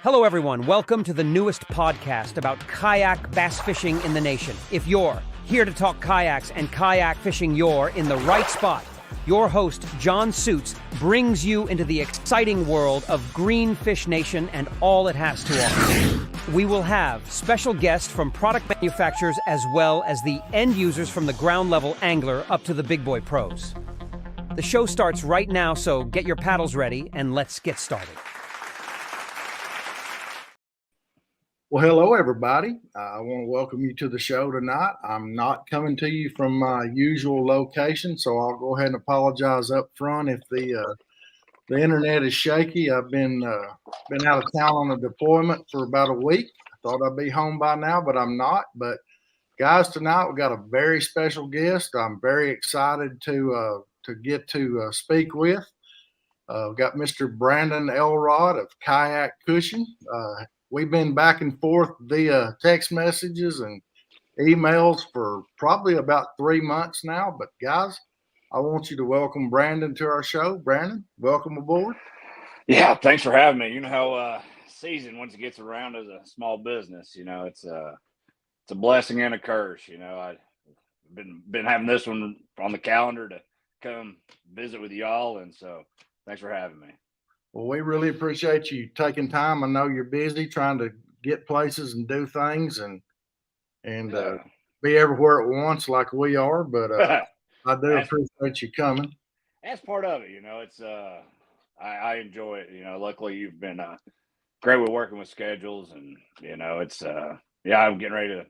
Hello, everyone. Welcome to the newest podcast about kayak bass fishing in the nation. If you're here to talk kayaks and kayak fishing, you're in the right spot. Your host, John Suits, brings you into the exciting world of Greenfish Nation and all it has to offer. We will have special guests from product manufacturers as well as the end users from the ground level angler up to the big boy pros. The show starts right now, so get your paddles ready and let's get started. Well, hello, everybody. I want to welcome you to the show tonight. I'm not coming to you from my usual location, so I'll go ahead and apologize up front if the internet is shaky. I've been out of town on a deployment for about a week. I thought I'd be home by now, but I'm not. But guys, tonight we've got a very special guest. I'm very excited to get to speak with. We've got Mr. Brandon Elrod of Kayak Kushion. We've been back and forth via text messages and emails for probably about 3 months now. But guys, I want you to welcome Brandon to our show. Brandon, welcome aboard. Yeah, thanks for having me. You know how season, once it gets around as a small business, you know, it's a blessing and a curse. You know, I've been having this one on the calendar to come visit with y'all, and so thanks for having me. Well, we really appreciate you taking time. I know you're busy trying to get places and do things and be everywhere at once like we are, but I do appreciate you coming. That's part of it, you know. It's I enjoy it. You know, luckily you've been great with working with schedules, and you know, it's I'm getting ready to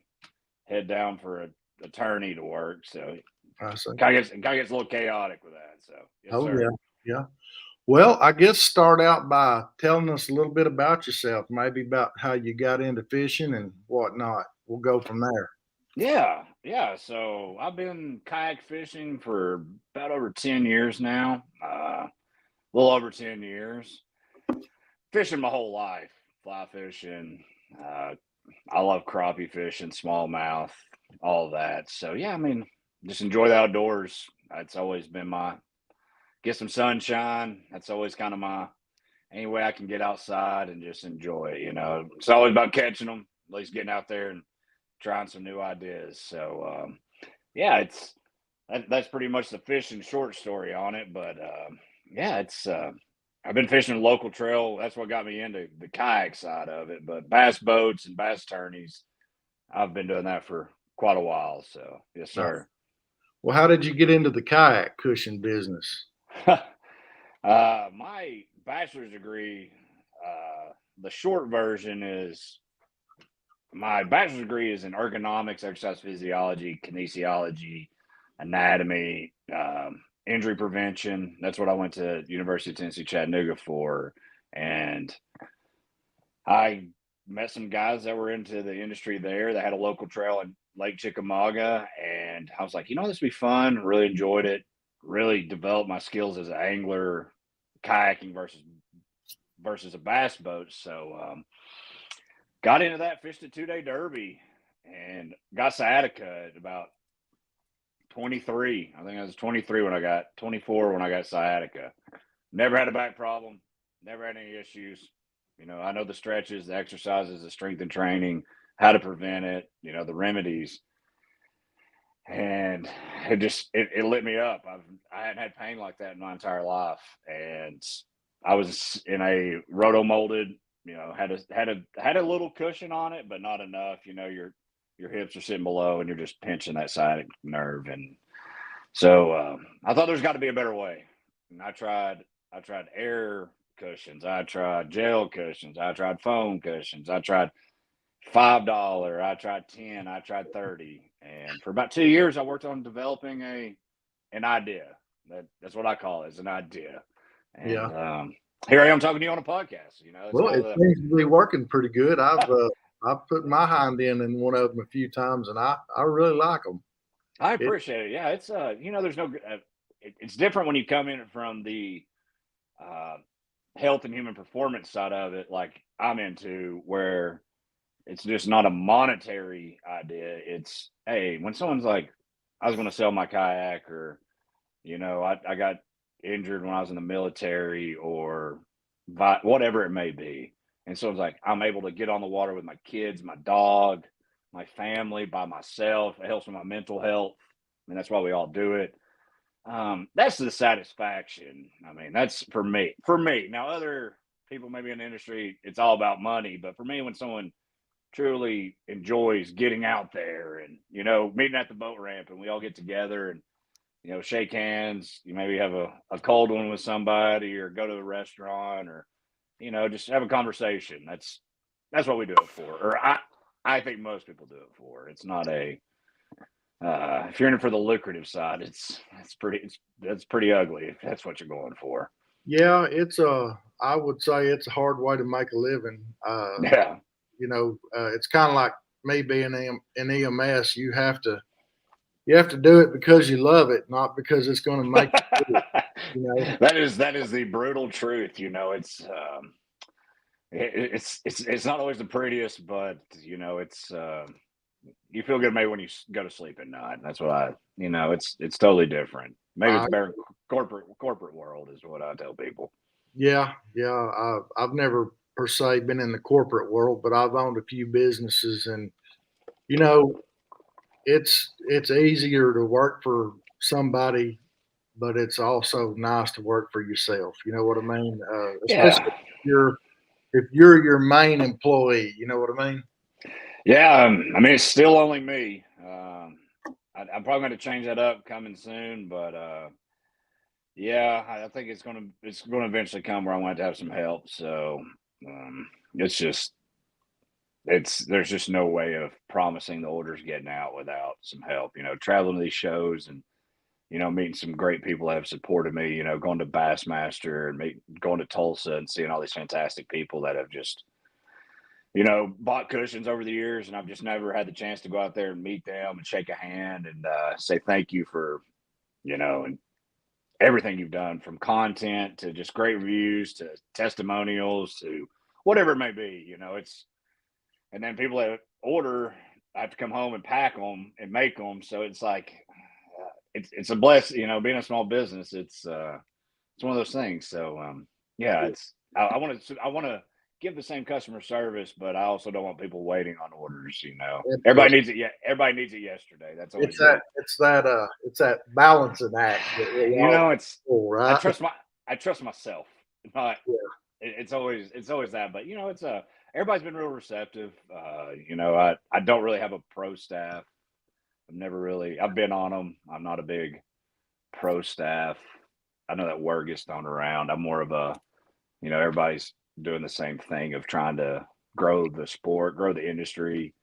head down for an attorney to work, so kind of gets a little chaotic with that. So yes, sir. Yeah. Well, I guess start out by telling us a little bit about yourself, maybe about how you got into fishing and whatnot. We'll go from there. Yeah. So I've been kayak fishing for about over 10 years now. A little over 10 years. Fishing my whole life. Fly fishing. I love crappie fishing, smallmouth, all of that. So yeah, I mean, just enjoy the outdoors. It's always been get some sunshine. That's always kind of any way I can get outside and just enjoy it. You know, it's always about catching them, at least getting out there and trying some new ideas. So, that's pretty much the fishing short story on it. But I've been fishing local trail. That's what got me into the kayak side of it. But bass boats and bass tourneys, I've been doing that for quite a while. So, yes, sir. Well, how did you get into the Kayak Kushion business? My bachelor's degree, the short version is my bachelor's degree is in ergonomics, exercise physiology, kinesiology, anatomy, injury prevention. That's what I went to University of Tennessee, Chattanooga for. And I met some guys that were into the industry there that had a local trail in Lake Chickamauga. And I was like, you know, this would be fun. Really enjoyed it. Really developed my skills as an angler, kayaking versus a bass boat. So got into that, fished a 2-day derby, and got sciatica at about 23. I think I was 24 when I got sciatica. Never had a back problem, never had any issues. You know, I know the stretches, the exercises, the strength and training, how to prevent it, you know, the remedies. And it lit me up. I hadn't had pain like that in my entire life, and I was in a roto molded. You know, had a little cushion on it, but not enough. You know, your hips are sitting below, and you're just pinching that sciatic nerve. And so I thought there's got to be a better way. And I tried air cushions. I tried gel cushions. I tried foam cushions. I tried $5. I tried 10. I tried 30. And for about 2 years, I worked on developing an idea. That's what I call it, is an idea. And here I am talking to you on a podcast. You know, it seems to be working pretty good. I've put my hand in one of them a few times, and I really like them. I appreciate it. Yeah, it's you know, there's no. It's different when you come in from the health and human performance side of it, like I'm into, where it's just not a monetary idea. It's, hey, when someone's like, I was going to sell my kayak, or, you know, I got injured when I was in the military, or whatever it may be. And so it's like I'm able to get on the water with my kids, my dog, my family, by myself. It helps with my mental health. I mean, that's why we all do it. That's the satisfaction. I mean, that's for me. For me. Now, other people maybe in the industry, it's all about money. But for me, when someone truly enjoys getting out there and, you know, meeting at the boat ramp and we all get together and, you know, shake hands, you maybe have a cold one with somebody or go to the restaurant or, you know, just have a conversation. That's what we do it for. Or I think most people do it for. It's not a if you're in it for the lucrative side, that's pretty ugly if that's what you're going for. Yeah, I would say it's a hard way to make a living. Yeah. It's kind of like me being in EMS. You have to do it because you love it, not because it's going to make you do it, you know. That is the brutal truth. You know, it's not always the prettiest, but you know, it's you feel good maybe when you go to sleep at night. That's what you know, it's totally different. Maybe it's I, better corporate world is what I tell people. yeah, yeah. I've never per se been in the corporate world, but I've owned a few businesses, and you know, it's easier to work for somebody, but it's also nice to work for yourself. You know what I mean? Especially Yeah. if you're your main employee. You know what I mean? Yeah. I mean, it's still only me. I'm probably going to change that up coming soon, but yeah, I think it's gonna eventually come where I want to have some help. So it's just there's just no way of promising the orders getting out without some help. You know, traveling to these shows and you know meeting some great people that have supported me. You know, going to Bassmaster and going to Tulsa and seeing all these fantastic people that have just you know bought cushions over the years, and I've just never had the chance to go out there and meet them and shake a hand and say thank you for you know and everything you've done from content to just great reviews to testimonials to whatever it may be. You know, and then people that order, I have to come home and pack them and make them. So it's like, it's a blessing, you know, being a small business. It's one of those things. So, yeah, I want to give the same customer service, but I also don't want people waiting on orders. You know, It's everybody needs it. Yeah. Everybody needs it yesterday. That's always it's that balancing act that we you all know, for, I right? trust I trust myself. Not Yeah. it's always that, but you know, everybody's been real receptive. You know, I don't really have a pro staff. I've been on them. I'm not a big pro staff. I know that word gets thrown around. I'm more of a, you know, everybody's doing the same thing of trying to grow the sport, grow the industry,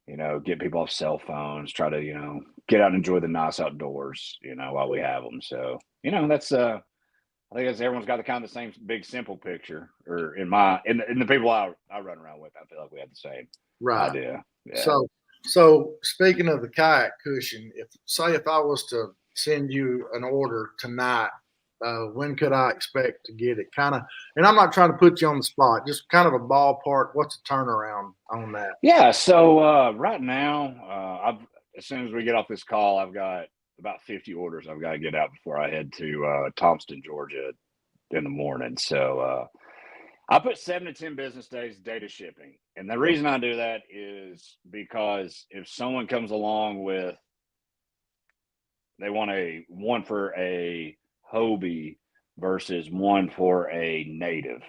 you know, get people off cell phones, try to, you know, get out and enjoy the nice outdoors, you know, while we have them. So, you know, I think that's everyone's got the kind of the same big simple picture, or in the people I run around with, I feel like we have the same Right. idea. Yeah. So speaking of the kayak cushion, if I was to send you an order tonight, when could I expect to get it? Kind of, and I'm not trying to put you on the spot, just kind of a ballpark. What's the turnaround on that? Yeah. So right now, as soon as we get off this call, I've got about 50 orders I've got to get out before I head to Thompson, Georgia, in the morning. So I put 7 to 10 business days data shipping, and the reason I do that is because if someone comes along with they want one for a Hobie versus one for a native.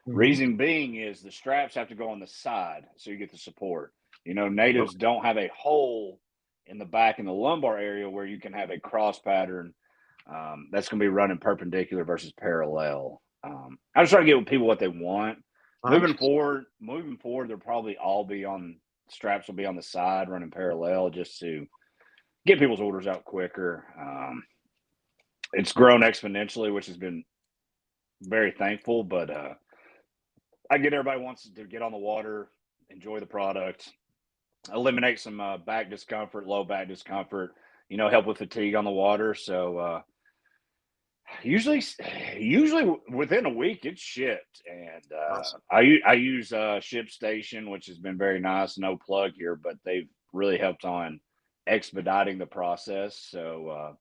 Mhm. Reason being is the straps have to go on the side so you get the support. You know, natives don't have a hole in the back in the lumbar area where you can have a cross pattern that's going to be running perpendicular versus parallel. I just try to give people what they want. Moving forward, they'll probably all be on straps will be on the side running parallel just to get people's orders out quicker. It's grown exponentially, which has been very thankful, but I get everybody wants to get on the water, enjoy the product, eliminate some back discomfort, low back discomfort, you know, help with fatigue on the water. So usually within a week it's shipped, and Awesome. I use ShipStation, which has been very nice. No plug here, but they've really helped on expediting the process. So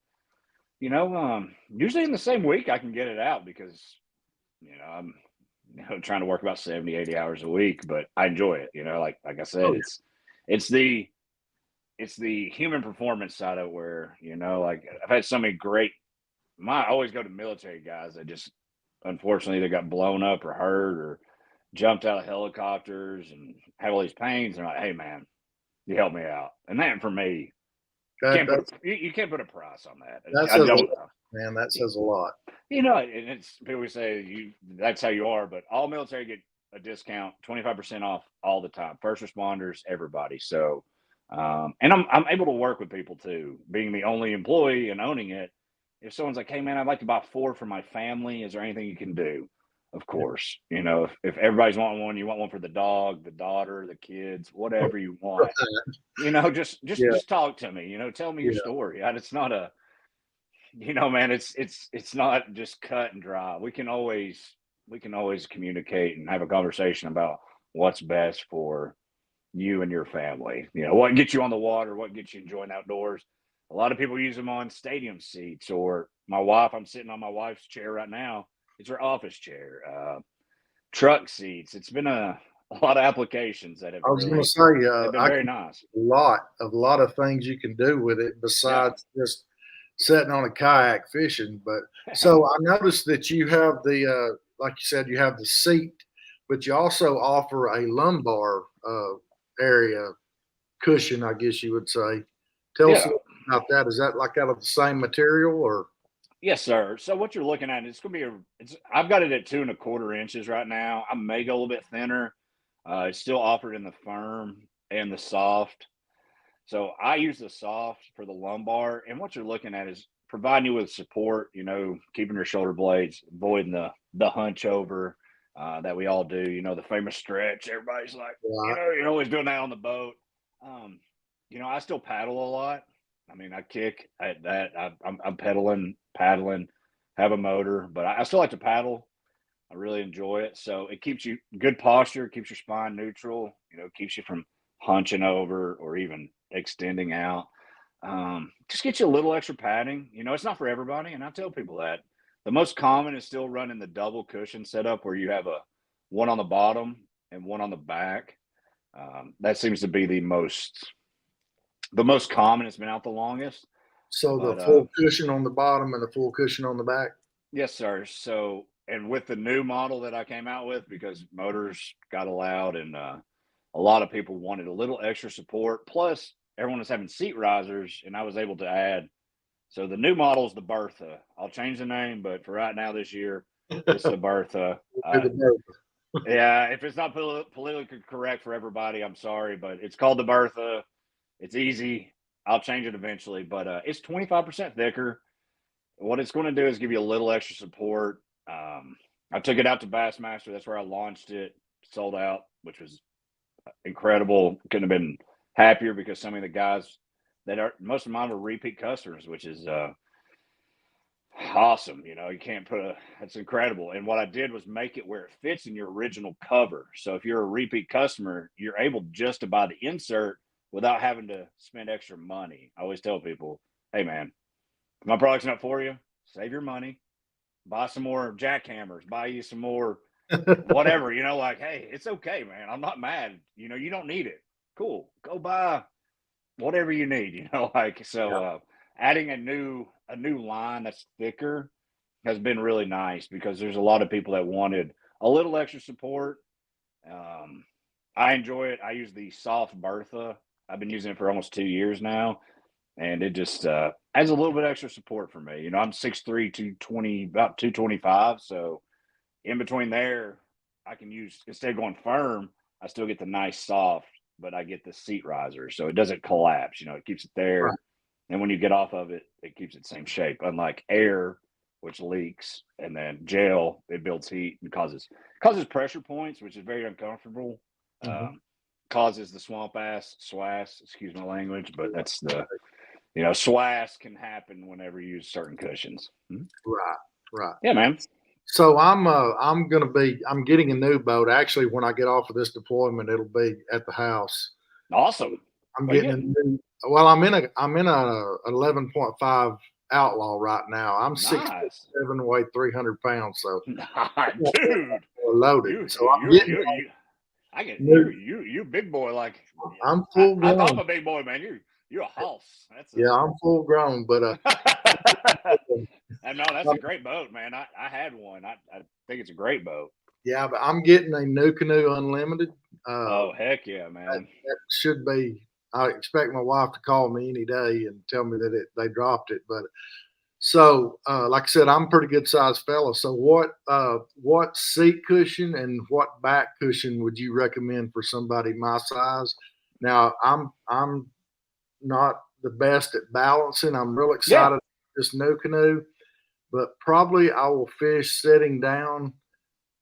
you know, usually in the same week I can get it out because you know trying to work about 70, 80 hours a week, but I enjoy it. Like I said, Oh, yeah. it's the human performance side of it where, like I've had so many great, I always go to military guys that just unfortunately either got blown up or hurt or jumped out of helicopters and have all these pains. They're like, hey man, you help me out. And that for me, you can't put a price on that. That I says a don't, lot, man. That says a lot. and it's people say that's how you are, but all military get a discount, 25% off all the time. First responders, everybody. So, and I'm able to work with people too, being the only employee and owning it. If someone's like, hey man, I'd like to buy 4 for my family, is there anything you can do? Of course, if everybody's wanting one, you want one for the dog, the daughter, the kids, whatever you want. Just talk to me. Tell me your story. It's not a, man. It's not just cut and dry. We can always communicate and have a conversation about what's best for you and your family. What gets you on the water, what gets you enjoying outdoors. A lot of people use them on stadium seats, or my wife. I'm sitting on my wife's chair right now. It's her office chair. Truck seats. It's been a lot of applications that have. I was really, going to say, been very nice. A lot of things you can do with it besides just sitting on a kayak fishing. But so I noticed that you have the, like you said, you have the seat, but you also offer a lumbar area cushion, I guess you would say. Tell us about that. Is that like out of the same material or? Yes, sir. So what you're looking at, it's going to be I've got it at 2¼ inches right now. I may go a little bit thinner. It's still offered in the firm and the soft. So I use the soft for the lumbar. And what you're looking at is providing you with support, keeping your shoulder blades, avoiding the hunch over that we all do, the famous stretch. Everybody's like, you're always doing that on the boat. I still paddle a lot. I mean, I kick at that. I'm paddling, have a motor, but I still like to paddle. I really enjoy it. So it keeps you good posture, keeps your spine neutral, keeps you from hunching over or even extending out. Just get you a little extra padding. It's not for everybody. And I tell people that the most common is still running the double cushion setup where you have one on the bottom and one on the back. That seems to be the most common. It's been out the longest. So the full cushion on the bottom and the full cushion on the back? Yes, sir. So, and with the new model that I came out with, because motors got allowed and a lot of people wanted a little extra support, plus everyone was having seat risers, and I was able to add. So the new model is the Bertha. I'll change the name, but for right now this year, it's the Bertha. Yeah, if it's not politically correct for everybody, I'm sorry, but it's called the Bertha. It's easy. I'll change it eventually, but it's 25% thicker. What it's going to do is give you a little extra support. I took it out to Bassmaster. That's where I launched it. Sold out, which was incredible. Couldn't have been happier because some of the guys most of mine were repeat customers, which is awesome. You can't that's incredible. And what I did was make it where it fits in your original cover. So if you're a repeat customer, you're able just to buy the insert without having to spend extra money. I always tell people, hey man, if my product's not for you, save your money, buy some more jackhammers, buy you some more whatever, like, hey, it's okay, man. I'm not mad. You don't need it. Cool. Go buy whatever you need, adding a new line that's thicker has been really nice because there's a lot of people that wanted a little extra support. I enjoy it. I use the soft Bertha. I've been using it for almost 2 years now, and it just adds a little bit extra support for me. I'm 6'3", 220, about 225. So in between there, I can use, instead of going firm, I still get the nice soft, but I get the seat riser. So it doesn't collapse, it keeps it there. Right. And when you get off of it, it keeps it same shape. Unlike air, which leaks, and then gel, it builds heat and causes pressure points, which is very uncomfortable. Mm-hmm. Causes the swamp ass, swass, excuse my language, but that's swass can happen whenever you use certain cushions. Hmm? Right. Yeah, man. So I'm getting a new boat. Actually, when I get off of this deployment, it'll be at the house. Awesome. I'm getting a new. Well, I'm in a 11.5 Outlaw right now. I'm 6'7", weigh 300 pounds. So, dude, loaded. So I'm getting. You big boy. Like I'm full grown. I thought I'm a big boy, man. You're a hoss. Yeah, I'm full grown, but no, that's a great boat, man. I had one. I think it's a great boat. Yeah, but I'm getting a New Canoe Unlimited. Oh heck yeah, man! That should be. I expect my wife to call me any day and tell me that they dropped it. But so, like I said, I'm a pretty good sized fella. So what seat cushion and what back cushion would you recommend for somebody my size? Now I'm not the best at balancing. I'm real excited about this New Canoe, but probably I will fish sitting down.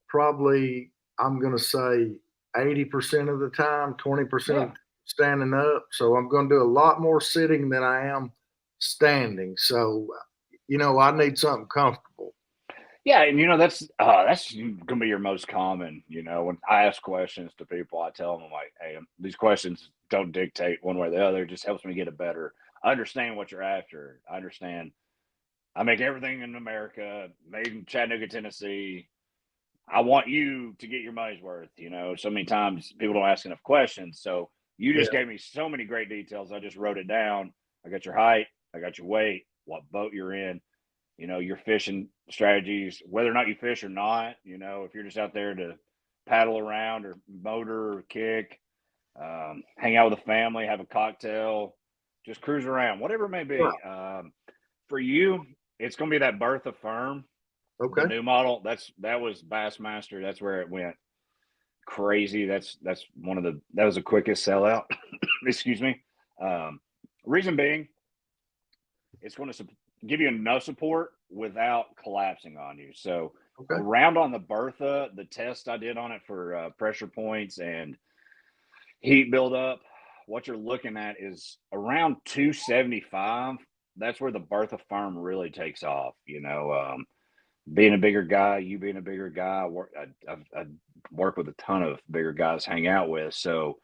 Probably I'm going to say 80% of the time, 20% standing up. So I'm going to do a lot more sitting than I am standing. So, I need something comfortable. Yeah, and that's gonna be your most common. When I ask questions to people, I tell them, I'm like, hey, these questions don't dictate one way or the other. It just helps me get a better understand what you're after. I understand. I make everything in America, made in Chattanooga, Tennessee. I want you to get your money's worth. So many times people don't ask enough questions. So you just gave me so many great details. I just wrote it down. I got your height. I got your weight, what boat you're in, your fishing strategies, whether or not you fish or not, if you're just out there to paddle around or motor or kick, hang out with the family, have a cocktail, just cruise around, whatever it may be. For you, it's going to be that Bertha Firm. Okay. The new model, that was Bassmaster. That's where it went crazy. That was the quickest sellout. Excuse me. Reason being, it's going to give you enough support without collapsing on you. So around on the Bertha, the test I did on it for pressure points and heat buildup, what you're looking at is around 275. That's where the Bertha Firm really takes off. Being a bigger guy, you being a bigger guy, I work with a ton of bigger guys, hang out with. So,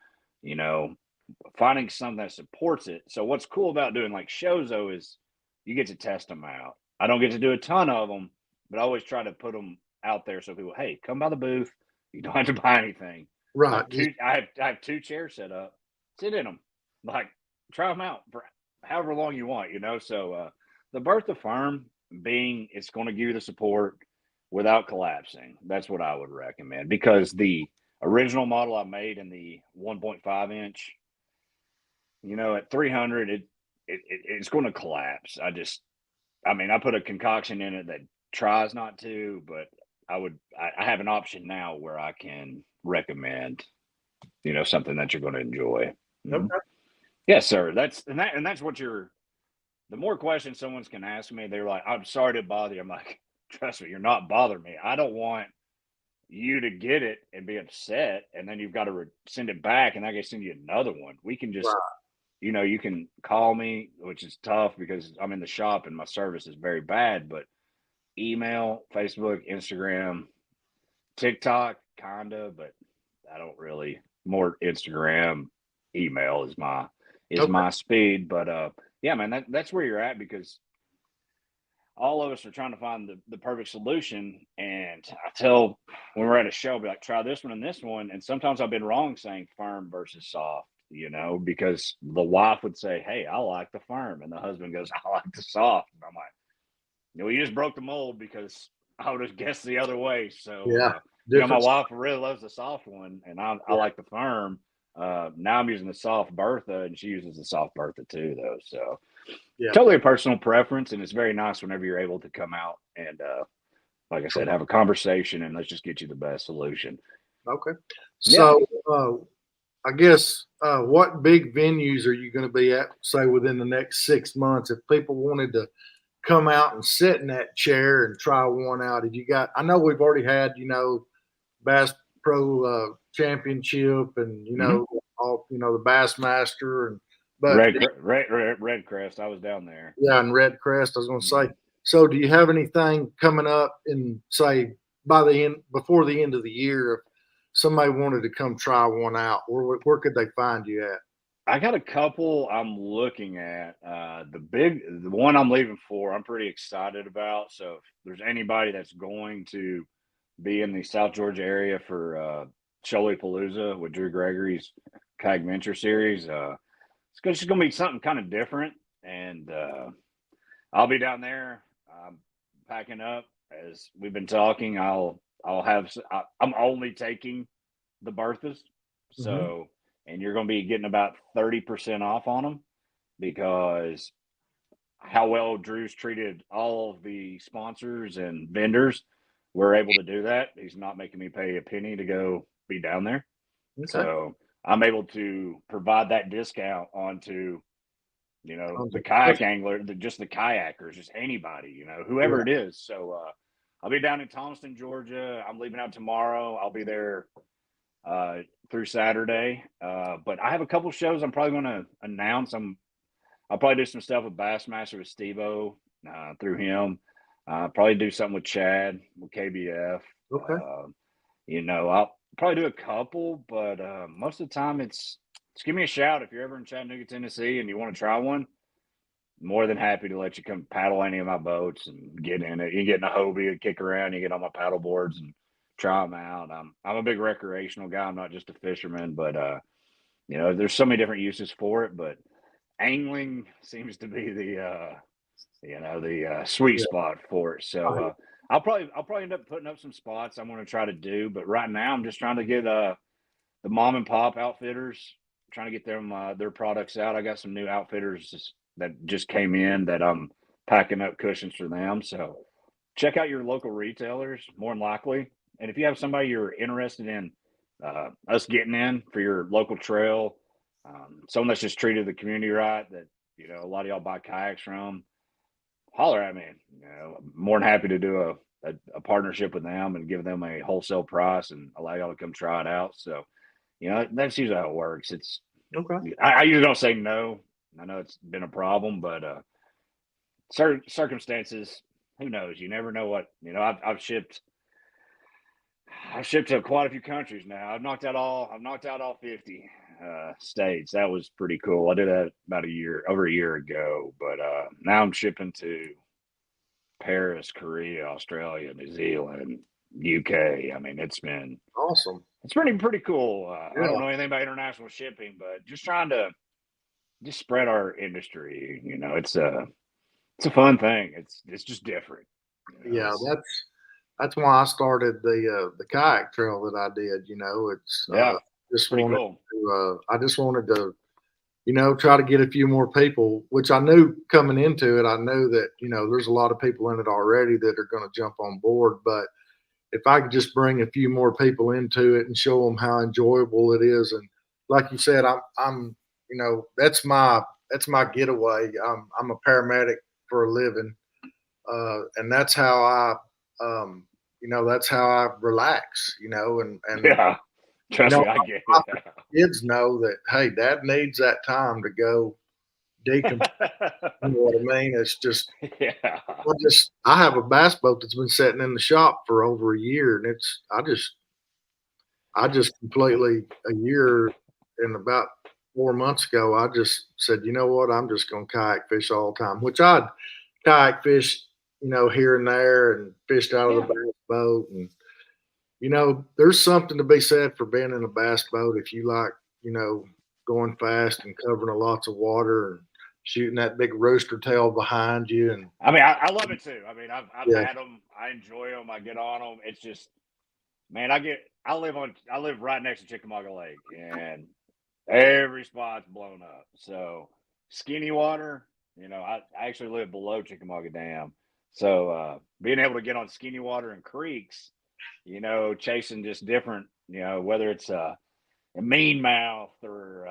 finding something that supports it. So what's cool about doing like shows though is you get to test them out. I don't get to do a ton of them, but I always try to put them out there so people, hey, come by the booth. You don't have to buy anything. Right. I have 2 chairs set up. Sit in them. Like try them out for however long you want. So the Bertha Firm being it's going to give you the support without collapsing. That's what I would recommend because the original model I made in the 1.5 inch, at 300, it's going to collapse. I put a concoction in it that tries not to, but I have an option now where I can recommend, something that you're going to enjoy. Okay. Yes, sir. That's what the more questions someone's can ask me, they're like, I'm sorry to bother you. I'm like, trust me, you're not bothering me. I don't want you to get it and be upset. And then you've got to send it back and I can send you another one. We can just, you can call me, which is tough because I'm in the shop and my service is very bad, but email, Facebook, Instagram, TikTok, kinda, but I don't really more Instagram, email is my speed. But yeah, man, that's where you're at because all of us are trying to find the perfect solution. And I tell when we're at a show, I'll be like, try this one and this one. And sometimes I've been wrong saying firm versus soft, because the wife would say, hey, I like the firm. And the husband goes, I like the soft. And I'm like, you just broke the mold because I would have guessed the other way. So, my wife really loves the soft one and I like the firm. Now I'm using the soft Bertha and she uses the soft Bertha too, though. So totally a personal preference. And it's very nice whenever you're able to come out and, like I said, have a conversation and let's just get you the best solution. Okay. So, I guess, what big venues are you going to be at, say, within the next 6 months? If people wanted to come out and sit in that chair and try one out, I know we've already had, Bass Pro Championship and, all, the Bassmaster but Red Crest, I was down there. Yeah, and Red Crest, I was going to say. So do you have anything coming up in, say, before the end of the year, if somebody wanted to come try one out, where could they find you at? I got a couple I'm looking at. The one I'm leaving for, I'm pretty excited about. So if there's anybody that's going to be in the South Georgia area for Palooza with Drew Gregory's Kayak Venture Series. It's just going to be something kind of different, and I'll be down there packing up as we've been talking. I'm only taking the Berthas, so and you're going to be getting about 30% off on them because how well Drew's treated all of the sponsors and vendors. We're able to do that. He's not making me pay a penny to go be down there. Okay. So I'm able to provide that discount onto, the kayak angler, just the kayakers, just anybody, whoever it is. So I'll be down in Thomaston, Georgia. I'm leaving out tomorrow. I'll be there through Saturday. But I have a couple shows I'm probably going to announce. I'll probably do some stuff with Bassmaster with Steve-O through him. Probably do something with Chad with KBF. Okay. I'll probably do a couple, but most of the time just give me a shout if you're ever in Chattanooga, Tennessee, and you want to try one. More than happy to let you come paddle any of my boats and get in it. You get in a Hobie and kick around. You get on my paddle boards and try them out. I'm a big recreational guy. I'm not just a fisherman, but there's so many different uses for it. But angling seems to be the sweet spot for it. So I'll probably end up putting up some spots I'm going to try to do. But right now I'm just trying to get the mom and pop outfitters, trying to get them their products out. I got some new outfitters that just came in that I'm packing up cushions for them. So check out your local retailers more than likely. And if you have somebody you're interested in us getting in for your local trail, someone that's just treated the community right, that a lot of y'all buy kayaks from, holler at me. More than happy to do a partnership with them and give them a wholesale price and allow y'all to come try it out. So that's usually how it works. It's okay. I usually don't say no. I know it's been a problem, but certain circumstances, who knows? You never know what I've shipped to quite a few countries now. I've knocked out all 50 states. That was pretty cool. I did that about over a year ago, but now I'm shipping to Paris, Korea, Australia, New Zealand, UK. I mean, it's been awesome. It's pretty cool. I don't know anything about international shipping, but just trying to spread our industry. It's a fun thing. It's just different. Yeah, that's why I started the kayak trail that I did. It's just pretty wanted cool. I just wanted to try to get a few more people, which I knew coming into it. I knew that there's a lot of people in it already that are going to jump on board, but if I could just bring a few more people into it and show them how enjoyable it is, and like you said, I'm that's my getaway. I'm a paramedic for a living, and that's how I relax. And yeah, trust me, I get it. Kids know that, hey, Dad needs that time to go decompress. You know what I mean? It's just, I have a bass boat that's been sitting in the shop for over a year, and I just completely, a year and about 4 months ago, I just said, you know what, I'm just going to kayak fish all the time, which I'd kayak fish, here and there, and fished out of the bass boat. And, there's something to be said for being in a bass boat if you like, going fast and covering lots of water and shooting that big rooster tail behind you. And I mean, I love it too. I mean, I've had them. I enjoy them. I get on them. It's just, man, I live right next to Chickamauga Lake, and every spot's blown up. So skinny water, I actually live below Chickamauga Dam. So being able to get on skinny water and creeks, chasing just different, whether it's a mean mouth or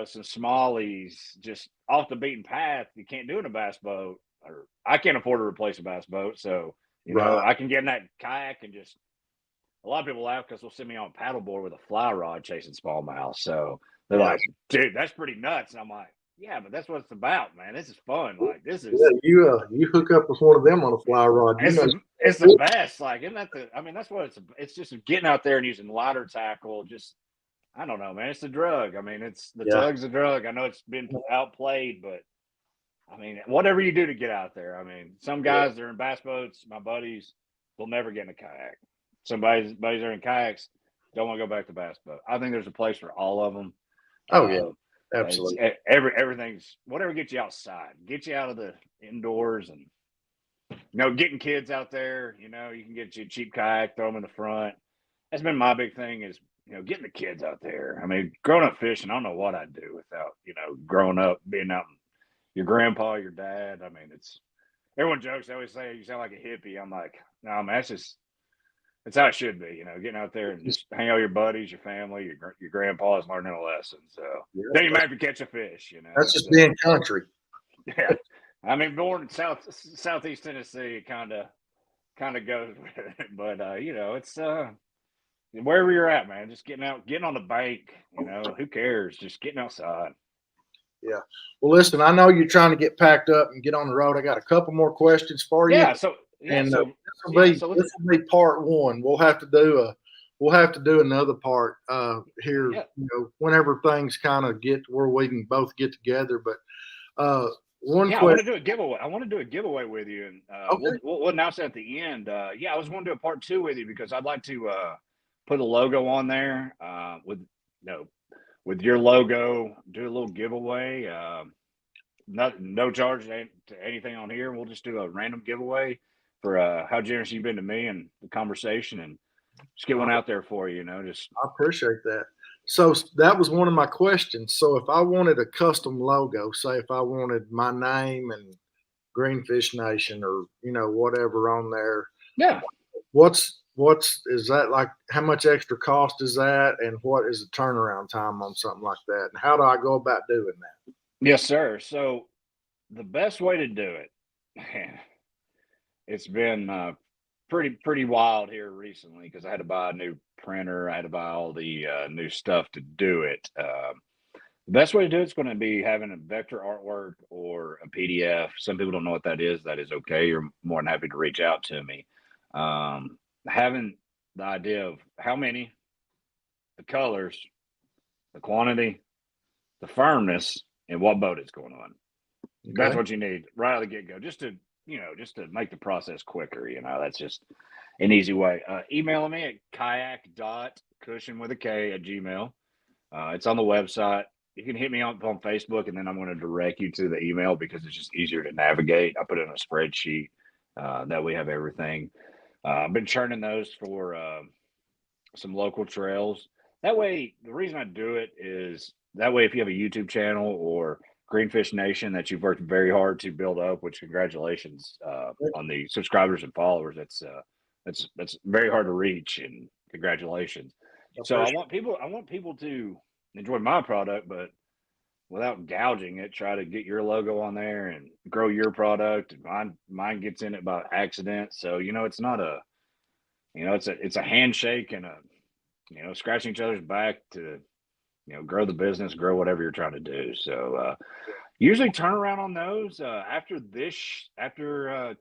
some smallies just off the beaten path, you can't do in a bass boat, or I can't afford to replace a bass boat. So I can get in that kayak and just, a lot of people laugh because they'll send me on a paddleboard with a fly rod chasing smallmouth. So they're like, dude, that's pretty nuts. And I'm like, yeah, but that's what it's about, man. This is fun. Like, this is you hook up with one of them on a fly rod. It's the best. Like, isn't that that's what it's just getting out there and using lighter tackle. Just, I don't know, man. It's a drug. I mean, tug's a drug. I know it's been outplayed, but I mean, whatever you do to get out there. I mean, some guys, they're in bass boats. My buddies, they'll never get in a kayak. somebody's are in kayaks, don't want to go back to bass boat. I think there's a place for all of them. Oh yeah, absolutely. Everything's whatever gets you outside, get you out of the indoors, and getting kids out there. You can get you a cheap kayak, throw them in the front. That's been my big thing is getting the kids out there. I mean, growing up fishing, I don't know what I'd do without growing up being out. Your grandpa, your dad. I mean, everyone jokes. They always say you sound like a hippie. I'm like, no, man, that's how it should be. Getting out there and just hang out with your buddies, your family, your grandpa is learning a lesson. So then you might have to catch a fish. That's just being country. Yeah, I mean, born in southeast Tennessee, it kind of goes with it. But it's wherever you're at, man. Just getting out, getting on the bank. Who cares? Just getting outside. Yeah. Well, listen, I know you're trying to get packed up and get on the road. I got a couple more questions for you. This will be part one. We'll have to do another part here. Yeah. Whenever things kind of get where we can both get together. But question. I want to do a giveaway. I want to do a giveaway with you, and okay. we'll announce it at the end. I was going to do a part 2 with you because I'd like to put a logo on there with your logo, do a little giveaway. No charge to anything on here. We'll just do a random giveaway for how generous you've been to me and the conversation, and just get one out there for you. I appreciate that. So that was one of my questions. So if I wanted a custom logo, say if I wanted my name and Greenfish Nation or whatever on there, yeah, is that like? How much extra cost is that, and what is the turnaround time on something like that? And how do I go about doing that? Yes, sir. So the best way to do it, man, it's been pretty wild here recently because I had to buy a new printer. I had to buy all the new stuff to do it. The best way to do it's going to be having a vector artwork or a PDF. Some people don't know what that is. That is okay. You're more than happy to reach out to me. Having the idea of how many, the colors, the quantity, the firmness, and what boat it's going on. Okay. That's what you need right out of the get-go, just to make the process quicker. That's just an easy way. Email me at kayak.kushion with a K at Gmail. It's on the website. You can hit me up on Facebook, and then I'm going to direct you to the email because it's just easier to navigate. I put it in a spreadsheet that we have everything. I've been churning those for some local trails. That way, the reason I do it is that way if you have a YouTube channel or Greenfish Nation that you've worked very hard to build up, which congratulations on the subscribers and followers. That's very hard to reach, and congratulations. So I want people to enjoy my product, but without gouging it, try to get your logo on there and grow your product. Mine gets in it by accident. So, it's not it's a handshake and scratching each other's back to, grow the business, grow whatever you're trying to do. So, usually turnaround on those after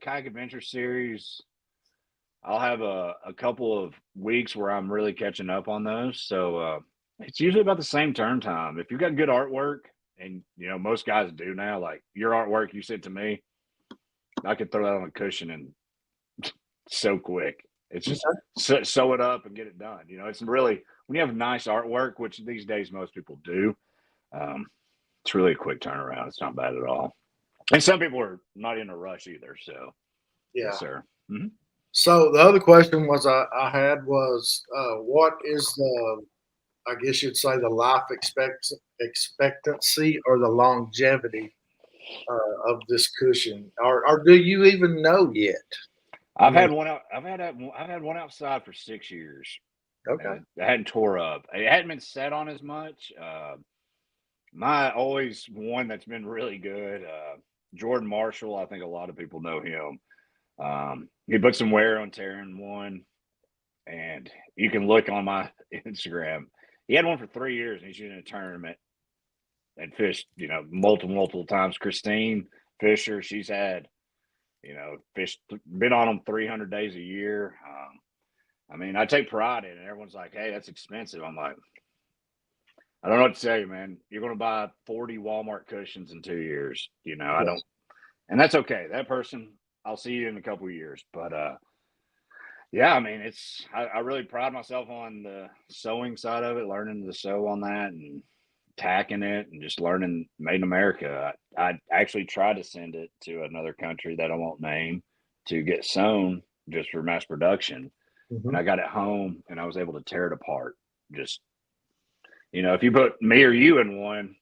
Kayak Adventure Series, I'll have a couple of weeks where I'm really catching up on those. So, it's usually about the same turn time. If you've got good artwork, and most guys do now, like your artwork you sent to me, I could throw that on a cushion and so quick. It's just sew it up and get it done. It's really, when you have nice artwork, which these days most people do, it's really a quick turnaround. It's not bad at all. And some people are not in a rush either. So, yeah, yes, sir. Mm-hmm. So the other question was I had was what is the, I guess you'd say, the life expectancy or the longevity of this cushion, or do you even know yet? I've had one outside for 6 years. Okay. It hadn't tore up. It hadn't been set on as much. My always one that's been really good, Jordan Marshall. I think a lot of people know him. He put some wear on tearing one, and you can look on my Instagram. He had one for 3 years, and he's in a tournament and fished, multiple times. Christine Fisher, she's had, fished, been on them 300 days a year. I take pride in it. Everyone's like, hey, that's expensive. I'm like, I don't know what to tell you, man. You're going to buy 40 Walmart cushions in 2 years. Yes. I don't, and that's okay. That person, I'll see you in a couple of years. But, Yeah, I mean, I really pride myself on the sewing side of it, learning to sew on that and tacking it and just learning made in America. I actually tried to send it to another country that I won't name to get sewn just for mass production. And Mm-hmm. I got it home and I was able to tear it apart. Just, if you put me or you in one,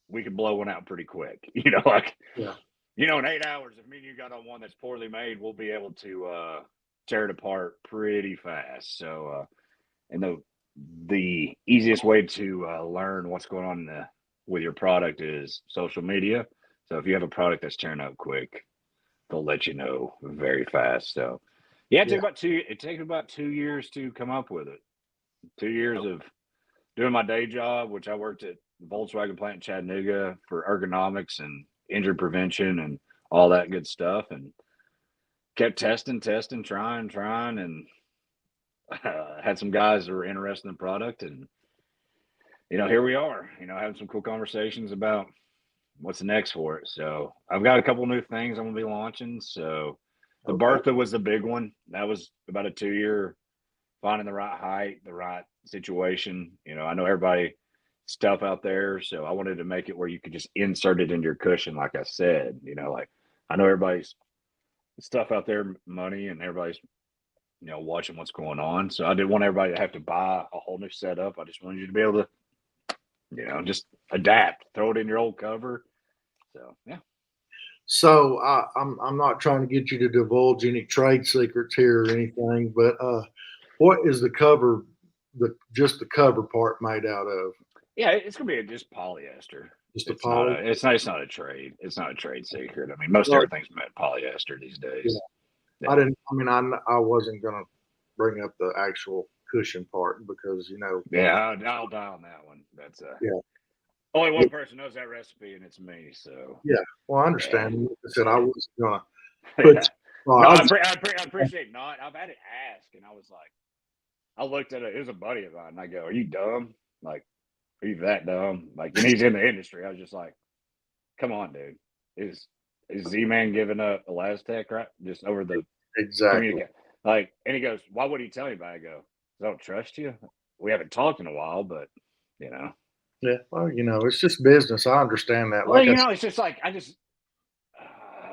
we could blow one out pretty quick. Yeah. In 8 hours, if me and you got on one that's poorly made, we'll be able to tear it apart pretty fast. So, and the easiest way to learn what's going on with your product is social media. So if you have a product that's tearing up quick, they'll let you know very fast. So, yeah, Yeah. it takes about 2 years to come up with it. 2 years of doing my day job, which I worked at the Volkswagen plant in Chattanooga for ergonomics and injury prevention and all that good stuff, and kept testing, trying, and had some guys that were interested in the product, and here we are. Having some cool conversations about what's next for it. So I've got a couple new things I'm gonna be launching. So the Okay. Bertha was the big one. That was about a 2 year finding the right height, the right situation. I know everybody stuff out there, so I wanted to make it where you could just insert it into your cushion, like I said. Like I know everybody's stuff out there, money, and everybody's watching what's going on. So I didn't want everybody to have to buy a whole new setup. I just wanted you to be able to, just adapt, throw it in your old cover. So yeah. So I'm not trying to get you to divulge any trade secrets here or anything, but what is the cover, just the cover part made out of? Yeah, it's gonna be just polyester. Just a It's not poly? a it's not a trade. It's not a trade secret. I mean, most Right. everything's made polyester these Yeah. days. I Yeah. didn't. I mean, I wasn't gonna bring up the actual cushion part because Yeah, I'll die on that one. That's Yeah. only Yeah. one person knows that recipe, and it's me. So Yeah. Well, I yeah, understand. Like I said, I yeah, wasn't gonna put. yeah. Well, No, I I appreciate not. I've had it asked, and I was like, I looked at it. It was a buddy of mine, and I go, "Are you dumb? Like, are you that dumb?" Like, and he's in the industry. I was just like, "Come on, dude. Is Z Man giving up Elastec right just over the exactly. communicate?" Like, and he goes, "Why would he tell anybody?" I go, "'Cause I don't trust you. We haven't talked in a while, but you know." Yeah. Well, it's just business. I understand that. Well, Like I said, it's just like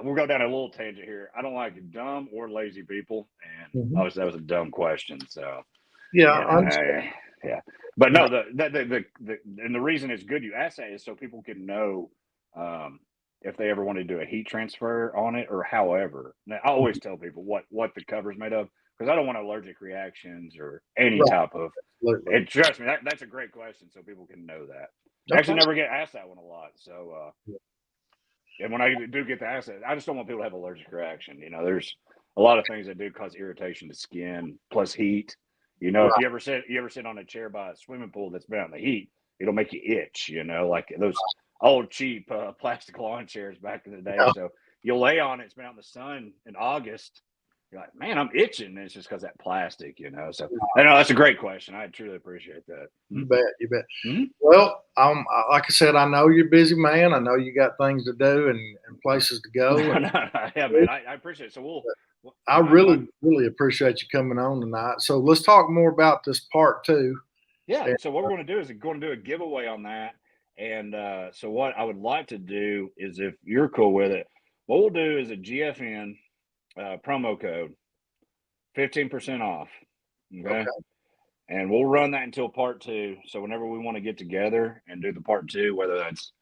we'll go down a little tangent here. I don't like dumb or lazy people, and mhm. obviously that was a dumb question. So Yeah, you know, I understand. yeah. But Yeah. no, and the reason it's good you ask that is so people can know um, if they ever want to do a heat transfer on it or however. Now, I always tell people what the cover's made of because I don't want allergic reactions or any Right. type of. Absolutely. And trust me, that's a great question, so people can know that. I actually Okay. never get asked that one a lot, so. Yeah. And when I do get the asset, I just don't want people to have allergic reaction. There's a lot of things that do cause irritation to skin, plus heat. If Right. you ever sit on a chair by a swimming pool that's been out in the heat, it'll make you itch. Like those old cheap plastic lawn chairs back in the day. Yeah. So you'll lay on it. It's been out in the sun in August. You're like, man, I'm itching. And it's just because that plastic. So I know that's a great question. I truly appreciate that. You bet. You bet. Mm-hmm. Well, like I said, I know you're a busy man. I know you got things to do and places to go. And Yeah, man, I appreciate it. So I really, really appreciate you coming on tonight. So let's talk more about this part two. Yeah. And, So what we're going to do is going to do a giveaway on that. And so what I would like to do is, if you're cool with it, what we'll do is a GFN promo code, 15% off. Okay. okay. And we'll run that until part two. So whenever we want to get together and do the part two, whether that's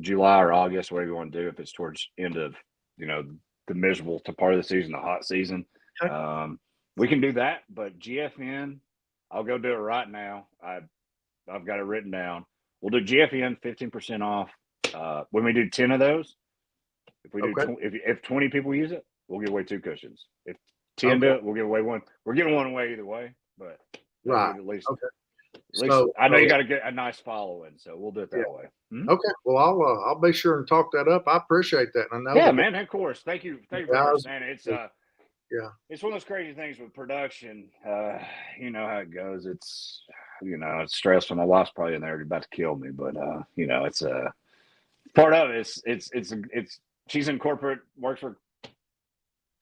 July or August, whatever you want to do, if it's towards end of, the miserable to part of the season, the hot season, Okay. we can do that. But GFN, I'll go do it right now. I've got it written down. We'll do GFN 15% off. When we do 10 of those, if we do Okay. if 20 people use it, we'll give away 2 cushions. If 10 Okay. do it, we'll give away 1. We're giving 1 away either way, but Right. at least Okay. at least So I know you got to get a nice following, so we'll do it that yeah. way. Hmm? Okay. Well, I'll be sure and talk that up. I appreciate that. And I know Yeah, the man. Of course. Thank you very much, guys. Santa. Yeah. It's one of those crazy things with production. You know how it goes. It's stressful. My wife's probably in there about to kill me, but it's part of it. It's she's in corporate, works for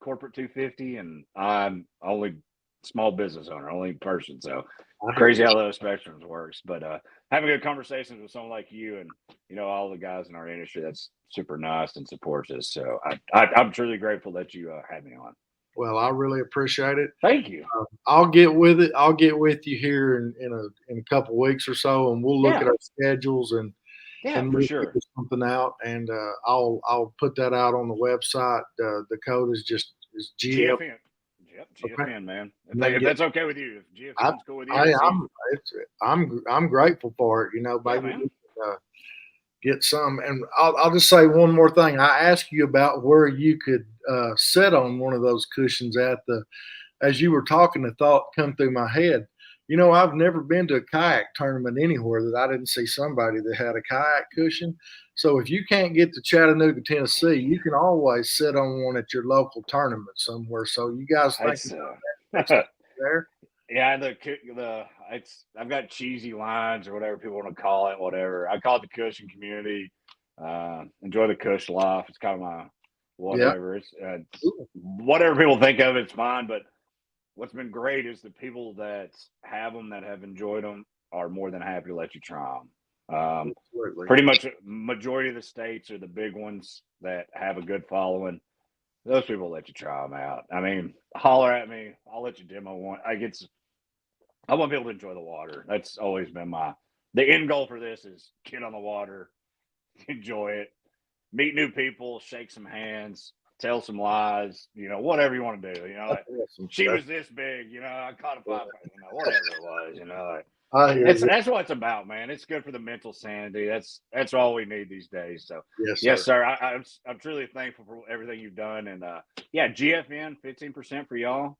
corporate 250, and I'm only small business owner, only person. So crazy how those spectrums works. But having good conversations with someone like you and, all the guys in our industry, that's super nice and supports us. So I'm truly grateful that you had me on. Well, I really appreciate it. Thank you. I'll get with it. I'll get with you here in a couple of weeks or so, and we'll look at our schedules and for we'll sure. figure something out. And I'll put that out on the website. The code is GF. GFN. Yep, GFN, man. If that's okay with you, if GFN's cool with you, I'm grateful for it. Maybe man. we can, get some. And I'll just say one more thing. I asked you about where you could sit on one of those cushions as you were talking, the thought come through my head. I've never been to a kayak tournament anywhere that I didn't see somebody that had a kayak cushion. So if you can't get to Chattanooga, Tennessee, you can always sit on one at your local tournament somewhere. So you guys think there? Yeah, I've got cheesy lines or whatever people want to call it, whatever. I call it the cushion community. Enjoy the cush life. It's kind of my whatever. Yeah. It's whatever people think of it's fine. But what's been great is the people that have them, that have enjoyed them, are more than happy to let you try them. Pretty much majority of the states are the big ones that have a good following. Those people let you try them out. I mean, holler at me. I'll let you demo one. I want people to enjoy the water. That's always been the end goal for this is get on the water, enjoy it, meet new people, shake some hands, tell some lies, whatever you want to do. She was this big, I caught a 5, whatever it was, that's what it's about, man. It's good for the mental sanity. That's all we need these days. So yes, sir. I'm truly thankful for everything you've done. And GFN 15% for y'all.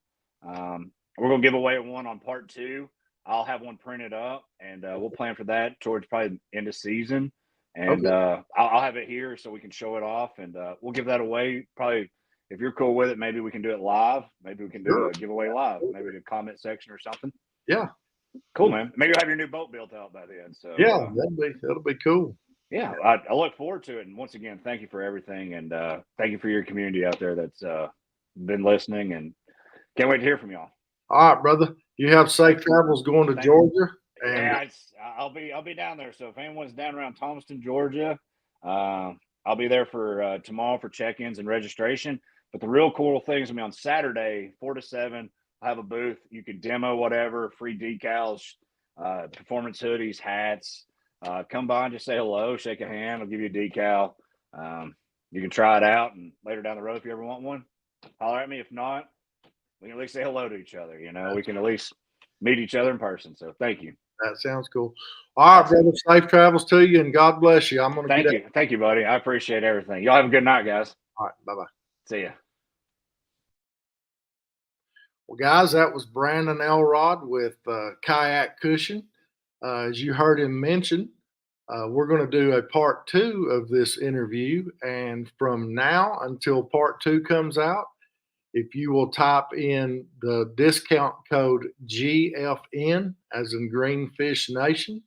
We're gonna give away one on part 2. I'll have one printed up, and we'll plan for that towards probably the end of season. And I'll have it here so we can show it off, and we'll give that away. Probably, if you're cool with it, maybe we can do it live. Maybe we can do a giveaway live. Maybe the comment section or something. Yeah. Cool, man. Maybe you'll have your new boat built out by then. So yeah, that'll be cool. Yeah, I look forward to it. And once again, thank you for everything, and thank you for your community out there that's been listening, and can't wait to hear from y'all. All right, brother. You have safe travels going to Georgia. And I'll be down there. So if anyone's down around Thomaston, Georgia, I'll be there for tomorrow for check-ins and registration. But the real cool thing is gonna be on Saturday, 4 to 7. I have a booth. You can demo whatever, free decals, performance hoodies, hats. Come by and just say hello, shake a hand. I'll give you a decal. You can try it out, and later down the road, if you ever want one, holler at me. If not, we can at least say hello to each other. We can at least meet each other in person. So thank you. That sounds cool. All right, brother. Safe travels to you, and God bless you. I'm going to Thank you, buddy. I appreciate everything. Y'all have a good night, guys. All right. Bye-bye. See ya. Well, guys, that was Brandon Elrod with Kayak Kushion. As you heard him mention, we're going to do a part 2 of this interview. And from now until part 2 comes out, if you will type in the discount code GFN, as in Greenfish Nation,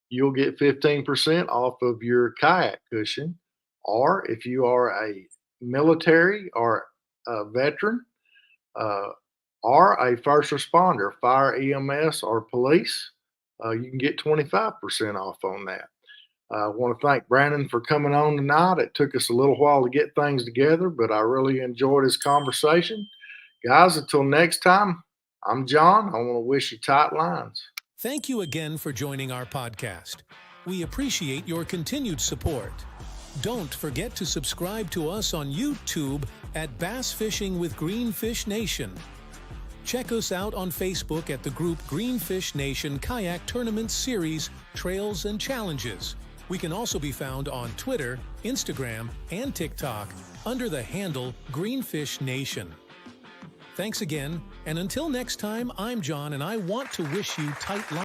you'll get 15% off of your kayak cushion. Or if you are a military or a veteran, or a first responder, fire, EMS, or police, you can get 25% off on that. I want to thank Brandon for coming on tonight. It took us a little while to get things together, but I really enjoyed his conversation. Guys, until next time, I'm John. I want to wish you tight lines. Thank you again for joining our podcast. We appreciate your continued support. Don't forget to subscribe to us on YouTube at Bass Fishing with Greenfish Nation. Check us out on Facebook at the group Greenfish Nation Kayak Tournament Series, Trails and Challenges. We can also be found on Twitter, Instagram, and TikTok under the handle Greenfish Nation. Thanks again, and until next time, I'm John, and I want to wish you tight lines.